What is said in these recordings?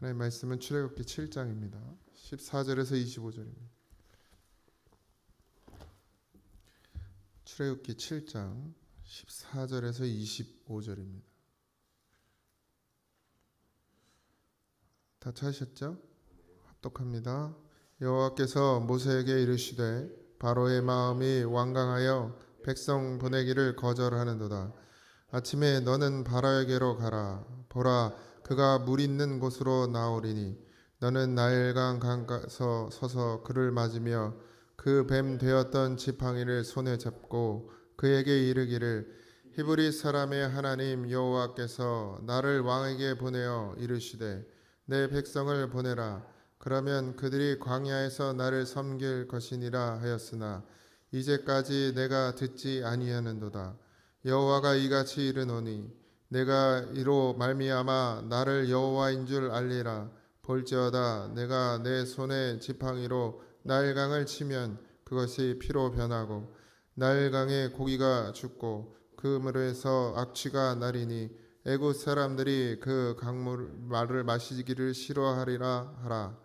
하나님의 말씀은 출애굽기 7장입니다. 14절에서 25절입니다. 출애굽기 7장 14절에서 25절입니다. 다 찾으셨죠? 합독합니다. 여호와께서 모세에게 이르시되 바로의 마음이 완강하여 백성 보내기를 거절하는도다. 아침에 너는 바로에게로 가라. 보라, 그가 물 있는 곳으로 나오리니 너는 나일강 강가서 서서 그를 맞으며 그 뱀 되었던 지팡이를 손에 잡고 그에게 이르기를 히브리 사람의 하나님 여호와께서 나를 왕에게 보내어 이르시되 내 백성을 보내라. 그러면 그들이 광야에서 나를 섬길 것이니라 하였으나 이제까지 내가 듣지 아니하는도다. 여호와가 이같이 이르노니 내가 이로 말미암아 나를 여호와인 줄 알리라. 볼지어다 내가 내 손에 지팡이로 나일강을 치면 그것이 피로 변하고 나일강의 고기가 죽고 그 물에서 악취가 나리니 애굽 사람들이 그 강물을 마시기를 싫어하리라 하라.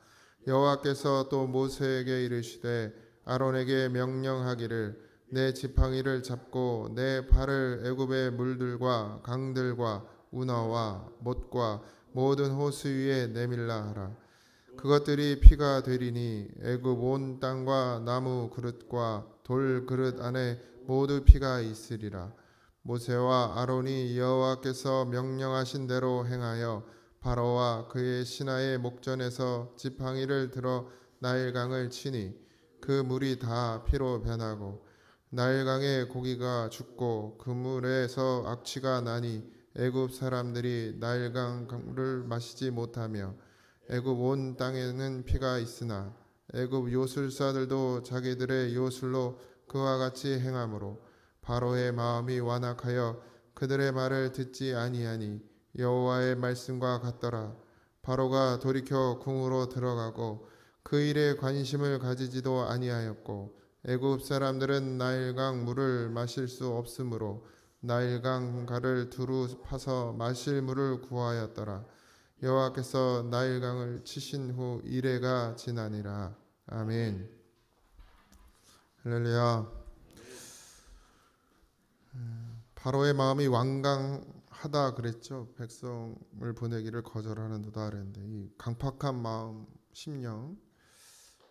여호와께서 또 모세에게 이르시되 아론에게 명령하기를 내 지팡이를 잡고 내 발을 애굽의 물들과 강들과 운하와 못과 모든 호수 위에 내밀라 하라. 그것들이 피가 되리니 애굽 온 땅과 나무 그릇과 돌 그릇 안에 모두 피가 있으리라. 모세와 아론이 여호와께서 명령하신 대로 행하여 바로와 그의 신하의 목전에서 지팡이를 들어 나일강을 치니 그 물이 다 피로 변하고 나일강의 고기가 죽고 그 물에서 악취가 나니 애굽 사람들이 나일강을 마시지 못하며 애굽 온 땅에는 피가 있으나 애굽 요술사들도 자기들의 요술로 그와 같이 행하므로 바로의 마음이 완악하여 그들의 말을 듣지 아니하니 여호와의 말씀과 같더라. 바로가 돌이켜 궁으로 들어가고 그 일에 관심을 가지지도 아니하였고 애굽 사람들은 나일강 물을 마실 수 없으므로 나일강 가를 두루 파서 마실 물을 구하였더라. 여호와께서 나일강을 치신 후 이레가 지나니라. 아멘. 할렐루야. 바로의 마음이 완강하다 그랬죠. 백성을 보내기를 거절하는도다 그랬는데 이 강팍한 마음, 심령,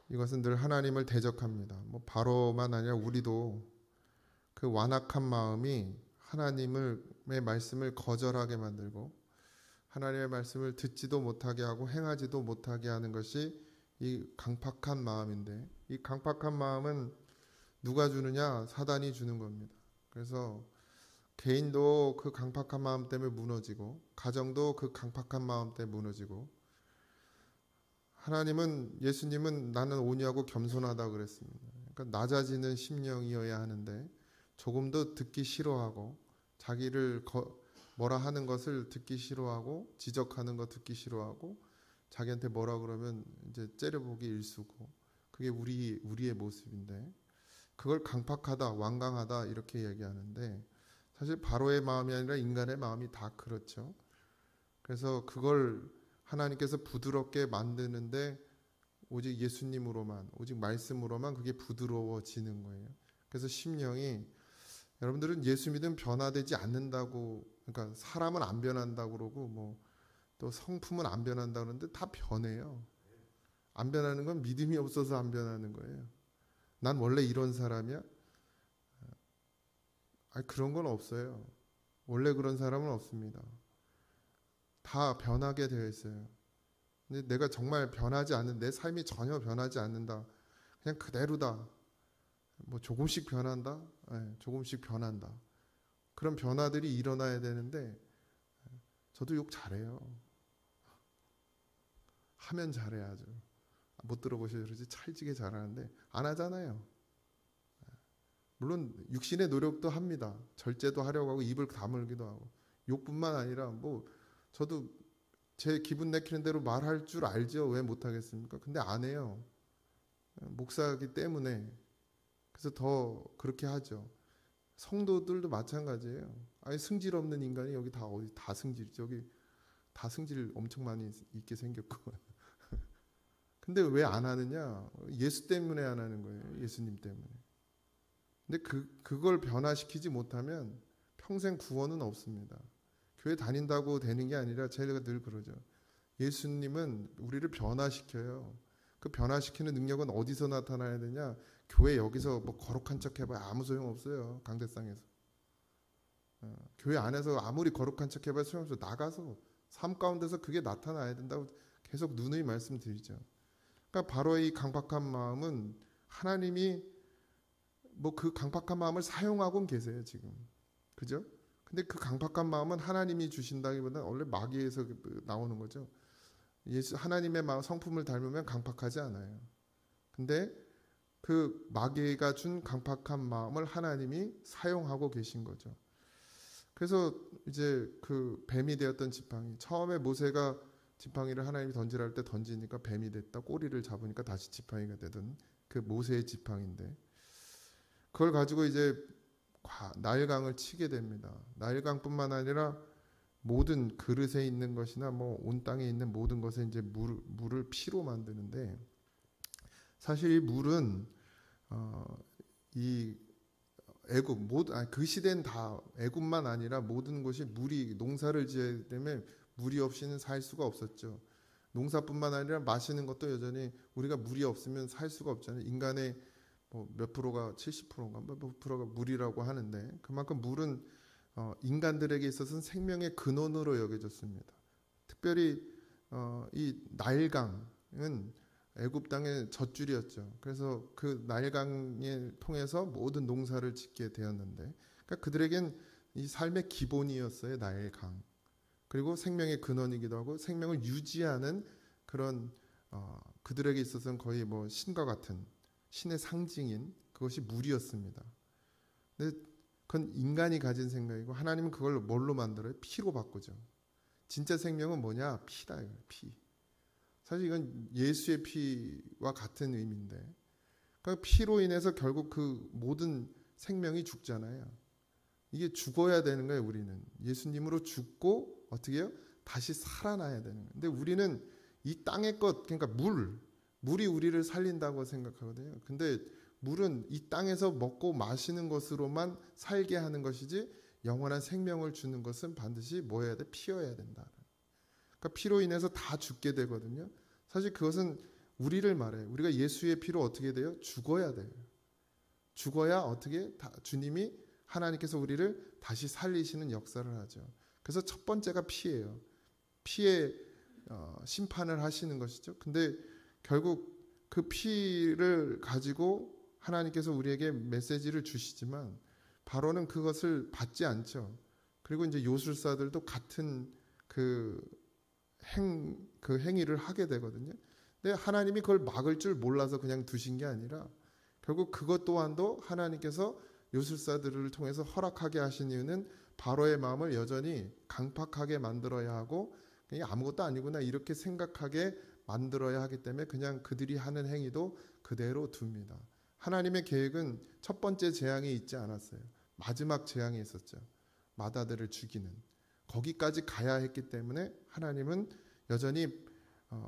이것은 늘 하나님을 대적합니다. 뭐 바로만 아니라 우리도 그 완악한 마음이 하나님의 말씀을 거절하게 만들고 하나님의 말씀을 듣지도 못하게 하고 행하지도 못하게 하는 것이 이 강팍한 마음인데, 이 강팍한 마음은 누가 주느냐? 사단이 주는 겁니다. 그래서 개인도 그 강팍한 마음 때문에 무너지고 가정도 그 강팍한 마음 때문에 무너지고, 하나님은, 예수님은 나는 온유하고 겸손하다 그랬습니다. 그러니까 낮아지는 심령이어야 하는데 조금 더 듣기 싫어하고 자기를 뭐라 하는 것을 듣기 싫어하고 지적하는 거 듣기 싫어하고 자기한테 뭐라 그러면 이제 째려보기 일쑤고, 그게 우리의 모습인데 그걸 강팍하다, 완강하다 이렇게 얘기하는데 사실 바로의 마음이 아니라 인간의 마음이 다 그렇죠. 그래서 그걸 하나님께서 부드럽게 만드는데 오직 예수님으로만, 오직 말씀으로만 그게 부드러워지는 거예요. 그래서 심령이, 여러분들은 예수 믿으면 변화되지 않는다고, 그러니까 사람은 안 변한다고 그러고 뭐 또 성품은 안 변한다고 그러는데 다 변해요. 안 변하는 건 믿음이 없어서 안 변하는 거예요. 난 원래 이런 사람이야? 아니, 그런 건 없어요. 원래 그런 사람은 없습니다. 다 변하게 되어 있어요. 근데 내가 정말 변하지 않는, 내 삶이 전혀 변하지 않는다, 그냥 그대로다, 뭐 조금씩 변한다, 조금씩 변한다, 그런 변화들이 일어나야 되는데 저도 욕 잘해요. 하면 잘해야죠. 못 들어보셔서 그러지 찰지게 잘하는데 안 하잖아요. 물론 육신의 노력도 합니다. 절제도 하려고 하고 입을 다물기도 하고, 욕뿐만 아니라 뭐 저도 제 기분 내키는 대로 말할 줄 알죠. 왜 못하겠습니까? 근데 안 해요. 목사이기 때문에. 그래서 더 그렇게 하죠. 성도들도 마찬가지예요. 아니, 승질 없는 인간이 여기 다 어디 다 승질이죠. 여기 다 승질 엄청 많이 있게 생겼고. 근데 왜 안 하느냐? 예수 때문에 안 하는 거예요. 예수님 때문에. 근데 그걸 변화시키지 못하면 평생 구원은 없습니다. 교회 다닌다고 되는 게 아니라 제가 늘 그러죠. 예수님은 우리를 변화시켜요. 그 변화시키는 능력은 어디서 나타나야 되냐? 교회 여기서 뭐 거룩한 척 해봐야 아무 소용 없어요. 강대상에서. 교회 안에서 아무리 거룩한 척 해봐야 소용없어요. 나가서 삶 가운데서 그게 나타나야 된다고 계속 누누이 말씀드리죠. 그러니까 바로 이 강박한 마음은 하나님이 뭐 그 강박한 마음을 사용하고는 계세요 지금. 그죠? 근데 그 강박한 마음은 하나님이 주신다기보다는 원래 마귀에서 나오는 거죠. 하나님의 성품을 닮으면 강박하지 않아요. 근데 그 마귀가 준 강박한 마음을 하나님이 사용하고 계신 거죠. 그래서 이제 그 뱀이 되었던 지팡이, 처음에 모세가 지팡이를 하나님이 던지라 할 때 던지니까 뱀이 됐다. 꼬리를 잡으니까 다시 지팡이가 되던 그 모세의 지팡이인데, 그걸 가지고 이제 나일강을 치게 됩니다. 나일강뿐만 아니라 모든 그릇에 있는 것이나 뭐 온 땅에 있는 모든 것에 이제 물을 피로 만드는데, 사실 이 물은 이 애굽 그 시대는 다 애굽만 아니라 모든 곳이 물이 농사를 지어야 되면 물이 없이는 살 수가 없었죠. 농사뿐만 아니라 마시는 것도 여전히 우리가 물이 없으면 살 수가 없잖아요. 인간의 뭐 몇 프로가 70%인가 몇 프로가 물이라고 하는데, 그만큼 물은 인간들에게 있어서는 생명의 근원으로 여겨졌습니다. 특별히 이 나일강은 애굽 땅의 젖줄이었죠. 그래서 그 나일강을 통해서 모든 농사를 짓게 되었는데, 그러니까 그들에겐 이 삶의 기본이었어요. 나일강. 그리고 생명의 근원이기도 하고 생명을 유지하는 그런 그들에게 있어서는 거의 뭐 신과 같은 신의 상징인 그것이 물이었습니다. 근데 그건 인간이 가진 생각이고, 하나님은 그걸 뭘로 만들어요? 피로 바꾸죠. 진짜 생명은 뭐냐? 피다. 피. 사실 이건 예수의 피와 같은 의미인데, 그러니까 피로 인해서 결국 그 모든 생명이 죽잖아요. 이게 죽어야 되는 거예요. 우리는 예수님으로 죽고 어떻게 해요? 다시 살아나야 되는 거예요. 근데 우리는 이 땅의 것, 그러니까 물이 우리를 살린다고 생각하거든요. 근데 물은 이 땅에서 먹고 마시는 것으로만 살게 하는 것이지, 영원한 생명을 주는 것은 반드시 뭐 해야 돼? 피어야 된다. 그러니까 피로 인해서 다 죽게 되거든요. 사실 그것은 우리를 말해요. 우리가 예수의 피로 어떻게 돼요? 죽어야 돼요. 죽어야 어떻게 주님이 하나님께서 우리를 다시 살리시는 역사를 하죠. 그래서 첫 번째가 피예요. 피의 심판을 하시는 것이죠. 근데 결국 그 피를 가지고 하나님께서 우리에게 메시지를 주시지만 바로는 그것을 받지 않죠. 그리고 이제 요술사들도 같은 그 행위를 하게 되거든요. 근데 하나님이 그걸 막을 줄 몰라서 그냥 두신 게 아니라, 결국 그것 또한도 하나님께서 요술사들을 통해서 허락하게 하신 이유는 바로의 마음을 여전히 강팍하게 만들어야 하고, 그냥 아무것도 아니구나 이렇게 생각하게 만들어야 하기 때문에 그냥 그들이 하는 행위도 그대로 둡니다. 하나님의 계획은 첫 번째 재앙이 있지 않았어요. 마지막 재앙이 있었죠. 마다들을 죽이는. 거기까지 가야 했기 때문에 하나님은 여전히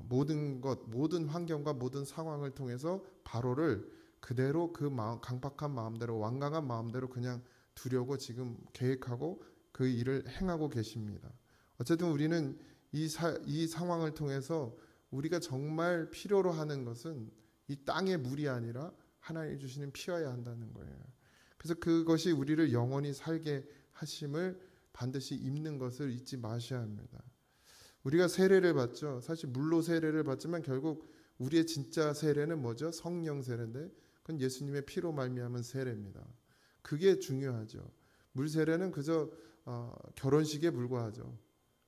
모든 환경과 모든 상황을 통해서 바로를 그대로 그 강박한 마음대로, 완강한 마음대로 그냥 두려고 지금 계획하고 그 일을 행하고 계십니다. 어쨌든 우리는 이 상황을 통해서 우리가 정말 필요로 하는 것은 이 땅의 물이 아니라 하나님이 주시는 피여야 한다는 거예요. 그래서 그것이 우리를 영원히 살게 하심을 반드시 입는 것을 잊지 마셔야 합니다. 우리가 세례를 받죠. 사실 물로 세례를 받지만 결국 우리의 진짜 세례는 뭐죠? 성령 세례인데, 그건 예수님의 피로 말미암은 세례입니다. 그게 중요하죠. 물 세례는 그저 결혼식에 불과하죠.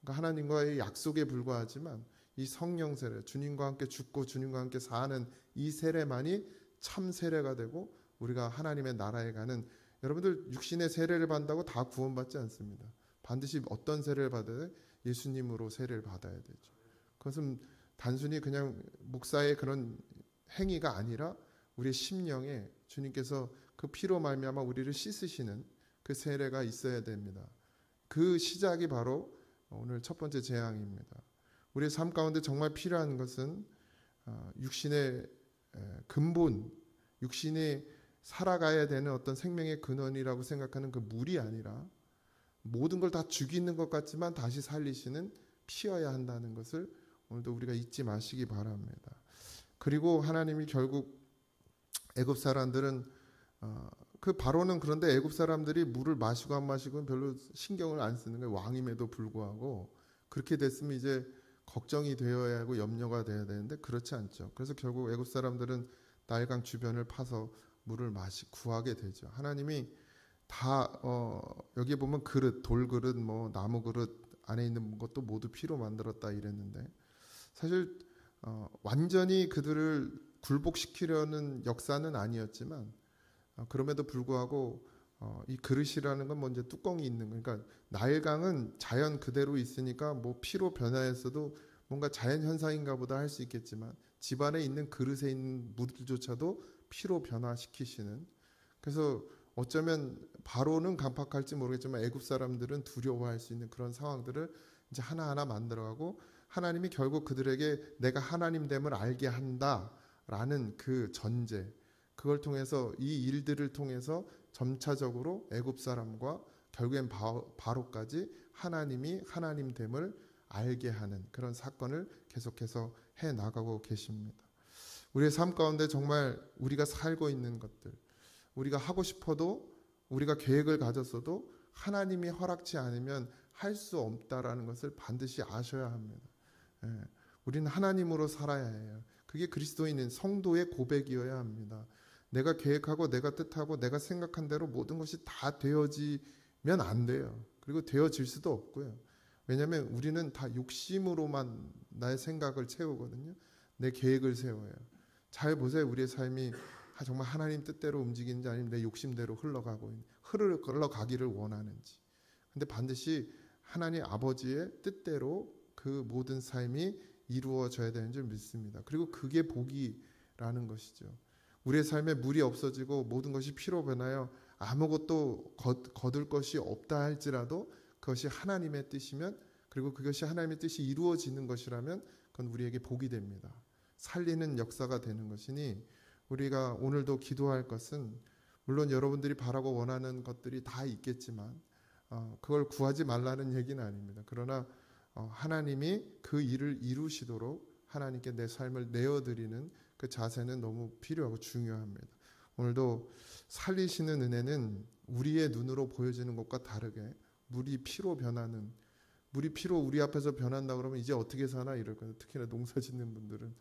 그러니까 하나님과의 약속에 불과하지만 이 성령 세례, 주님과 함께 죽고 주님과 함께 사는 이 세례만이 참 세례가 되고 우리가 하나님의 나라에 가는, 여러분들 육신의 세례를 받는다고 다 구원받지 않습니다. 반드시 어떤 세례를 받아야 돼? 예수님으로 세례를 받아야 되죠. 그것은 단순히 그냥 목사의 그런 행위가 아니라 우리의 심령에 주님께서 그 피로 말미암아 우리를 씻으시는 그 세례가 있어야 됩니다. 그 시작이 바로 오늘 첫 번째 재앙입니다. 우리의 삶 가운데 정말 필요한 것은 육신의 근본, 육신이 살아가야 되는 어떤 생명의 근원이라고 생각하는 그 물이 아니라 모든 걸 다 죽이는 것 같지만 다시 살리시는 피여야 한다는 것을 오늘도 우리가 잊지 마시기 바랍니다. 그리고 하나님이 결국 애굽 사람들은 그 바로는 그런데 애굽 사람들이 물을 마시고 안 마시고 별로 신경을 안 쓰는 거예요. 왕임에도 불구하고. 그렇게 됐으면 이제 걱정이 되어야 하고 염려가 돼야 되는데 그렇지 않죠. 그래서 결국 애굽 사람들은 나일강 주변을 파서 물을 구하게 되죠. 하나님이 다 여기에 보면 그릇, 돌그릇, 뭐 나무 그릇 안에 있는 것도 모두 피로 만들었다 이랬는데 사실 완전히 그들을 굴복시키려는 역사는 아니었지만 그럼에도 불구하고 이 그릇이라는 건 먼저 뚜껑이 있는 거니까 그러니까 나일강은 자연 그대로 있으니까 뭐 피로 변화했어도 뭔가 자연 현상인가 보다 할 수 있겠지만 집안에 있는 그릇에 있는 물조차도 피로 변화시키시는 그래서 어쩌면 바로는 간파할지 모르겠지만 애굽 사람들은 두려워할 수 있는 그런 상황들을 이제 하나하나 만들어가고 하나님이 결국 그들에게 내가 하나님됨을 알게 한다라는 그 전제 그걸 통해서 이 일들을 통해서 점차적으로 애굽 사람과 결국엔 바로까지 하나님이 하나님됨을 알게 하는 그런 사건을 계속해서 해 나가고 계십니다. 우리의 삶 가운데 정말 우리가 살고 있는 것들 우리가 하고 싶어도 우리가 계획을 가졌어도 하나님이 허락지 않으면 할 수 없다라는 것을 반드시 아셔야 합니다. 우리는 하나님으로 살아야 해요. 그게 그리스도인인 성도의 고백이어야 합니다. 내가 계획하고 내가 뜻하고 내가 생각한 대로 모든 것이 다 되어지면 안 돼요. 그리고 되어질 수도 없고요. 왜냐하면 우리는 다 욕심으로만 나의 생각을 채우거든요. 내 계획을 세워요. 잘 보세요. 우리의 삶이 정말 하나님 뜻대로 움직이는지 아니면 내 욕심대로 흘러가기를 원하는지. 근데 반드시 하나님 아버지의 뜻대로 그 모든 삶이 이루어져야 되는 줄 믿습니다. 그리고 그게 복이라는 것이죠. 우리의 삶에 물이 없어지고 모든 것이 피로 변하여 아무것도 거둘 것이 없다 할지라도 그것이 하나님의 뜻이면 그리고 그것이 하나님의 뜻이 이루어지는 것이라면 그건 우리에게 복이 됩니다. 살리는 역사가 되는 것이니 우리가 오늘도 기도할 것은 물론 여러분들이 바라고 원하는 것들이 다 있겠지만 그걸 구하지 말라는 얘기는 아닙니다. 그러나 하나님이 그 일을 이루시도록 하나님께 내 삶을 내어드리는 그 자세는 너무 필요하고 중요합니다. 오늘도 살리시는 은혜는 우리의 눈으로 보여지는 것과 다르게 물이 피로 변하는 물이 피로 우리 앞에서 변한다 그러면 이제 어떻게 사나 이럴 거예요. 특히나 농사 짓는 분들은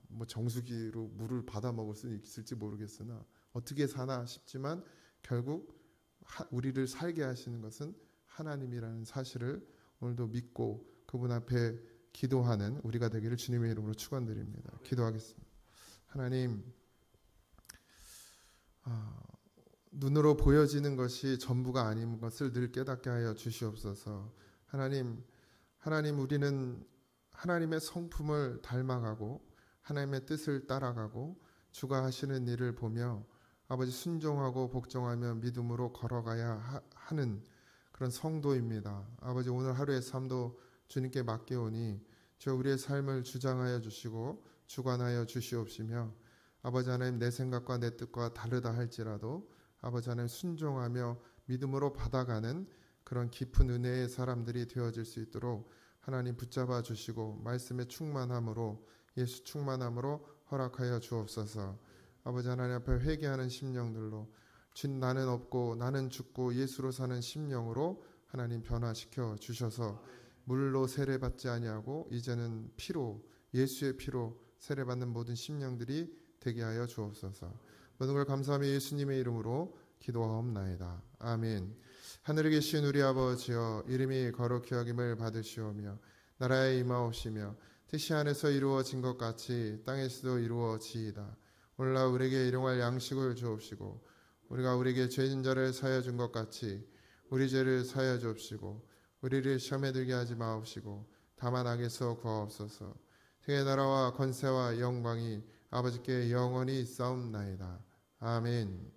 뭐 정수기로 물을 받아 먹을 수 있을지 모르겠으나 어떻게 사나 싶지만 결국 우리를 살게 하시는 것은 하나님이라는 사실을 오늘도 믿고 그분 앞에 기도하는 우리가 되기를 주님의 이름으로 축원드립니다. 기도하겠습니다. 하나님, 눈으로 보여지는 것이 전부가 아닌 것을 늘 깨닫게 하여 주시옵소서. 하나님 우리는 하나님의 성품을 닮아가고 하나님의 뜻을 따라가고 주가 하시는 일을 보며 아버지 순종하고 복종하며 믿음으로 걸어가야 하는 그런 성도입니다. 아버지 오늘 하루의 삶도 주님께 맡겨오니 주 우리의 삶을 주장하여 주시고 주관하여 주시옵시며 아버지 하나님 내 생각과 내 뜻과 다르다 할지라도 아버지 하나님 순종하며 믿음으로 받아가는 그런 깊은 은혜의 사람들이 되어질 수 있도록 하나님 붙잡아 주시고 말씀의 충만함으로 예수 충만함으로 허락하여 주옵소서. 아버지 하나님 앞에 회개하는 심령들로 나는 없고 나는 죽고 예수로 사는 심령으로 하나님 변화시켜 주셔서 물로 세례받지 아니하고 이제는 피로 예수의 피로 세례받는 모든 심령들이 되게 하여 주옵소서. 모든 걸 감사하며 예수님의 이름으로 기도하옵나이다. 아멘. 하늘에 계신 우리 아버지여 이름이 거룩히 여김을 받으시오며 나라에 임하옵시며 뜻이 하늘에서 이루어진 것 같이 땅에서도 이루어지이다. 오늘날 우리에게 일용할 양식을 주옵시고 우리가 우리에게 죄진 자를 사하여 준 것 같이 우리 죄를 사하여 주옵시고 우리를 시험에 들게 하지 마옵시고 다만 악에서 구하옵소서. 주의 나라와 권세와 영광이 아버지께 영원히 있사옵나이다. 아멘.